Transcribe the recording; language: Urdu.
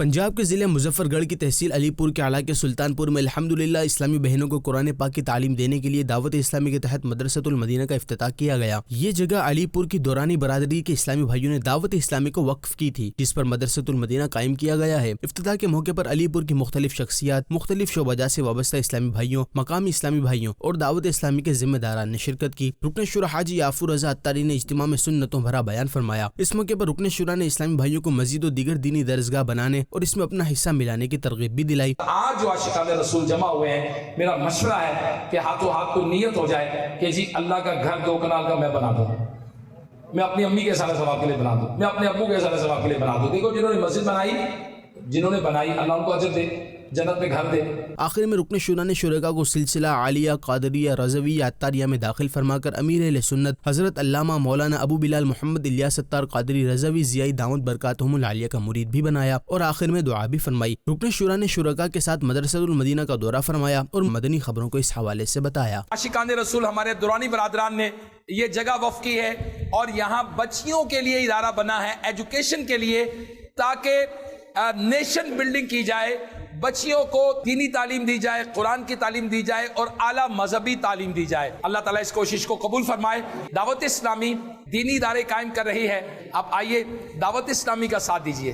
پنجاب کے ضلع مظفر گڑھ کی تحصیل علی پور کے علاقے سلطانپور میں الحمدللہ اسلامی بہنوں کو قرآن پاک کی تعلیم دینے کے لیے دعوت اسلامی کے تحت مدرسۃ المدینہ کا افتتاح کیا گیا۔ یہ جگہ علی پور کی دورانی برادری کے اسلامی بھائیوں نے دعوت اسلامی کو وقف کی تھی، جس پر مدرسۃ المدینہ قائم کیا گیا ہے۔ افتتاح کے موقع پر علی پور کی مختلف شخصیات، مختلف شعبہ جات سے وابستہ اسلامی بھائیوں، مقامی اسلامی بھائیوں اور دعوت اسلامی کے ذمہ داران نے شرکت کی۔ رکن شورا حاجی یافور رضا اتاری نے اجتماع میں سنتوں بھرا بیان فرمایا۔ اس موقع پر رکن شورا نے اسلامی بھائیوں کو مسجد و دیگر دینی درسگاہ بنانے اور اس میں اپنا حصہ ملانے کی ترغیب بھی دلائی۔ آج جو عاشقان رسول جمع ہوئے ہیں، میرا مشورہ ہے کہ ہاتھوں ہاتھ کو نیت ہو جائے کہ جی اللہ کا گھر 2 کنال کا میں بنا دوں، میں اپنی امی کے سارے ثواب کے لیے بنا دوں، میں اپنے ابو کے سارے ثواب کے لیے بنا دوں۔ دیکھو جنہوں نے مسجد بنائی، جنہوں نے بنائی، اللہ ان کو اجر دے، جنت میں گھر دے۔ آخر میں رکن شورا نے شرکاء کو سلسلہ عالیہ قادریہ رضویہ اتاریہ میں داخل فرما کر امیر اہل سنت حضرت علامہ مولانا ابو بلال محمد الیاس اتار قادری رضوی ضیائی دامت برکاتہم العالیہ کا مرید بھی بنایا اور آخر میں دعا بھی فرمائی۔ رکن شورا نے شرکاء کے ساتھ مدرسۃ المدینہ کا دورہ فرمایا اور مدنی خبروں کو اس حوالے سے بتایا۔ عاشقان رسول ہمارے دورانی برادران نے یہ جگہ وقف کی ہے اور یہاں بچیوں کے لیے ادارہ بنا ہے، ایجوکیشن کے لیے، تاکہ نیشن بلڈنگ کی جائے، بچیوں کو دینی تعلیم دی جائے، قرآن کی تعلیم دی جائے اور اعلیٰ مذہبی تعلیم دی جائے۔ اللہ تعالیٰ اس کوشش کو قبول فرمائے۔ دعوت اسلامی دینی ادارے قائم کر رہی ہے، اب آئیے دعوت اسلامی کا ساتھ دیجیے۔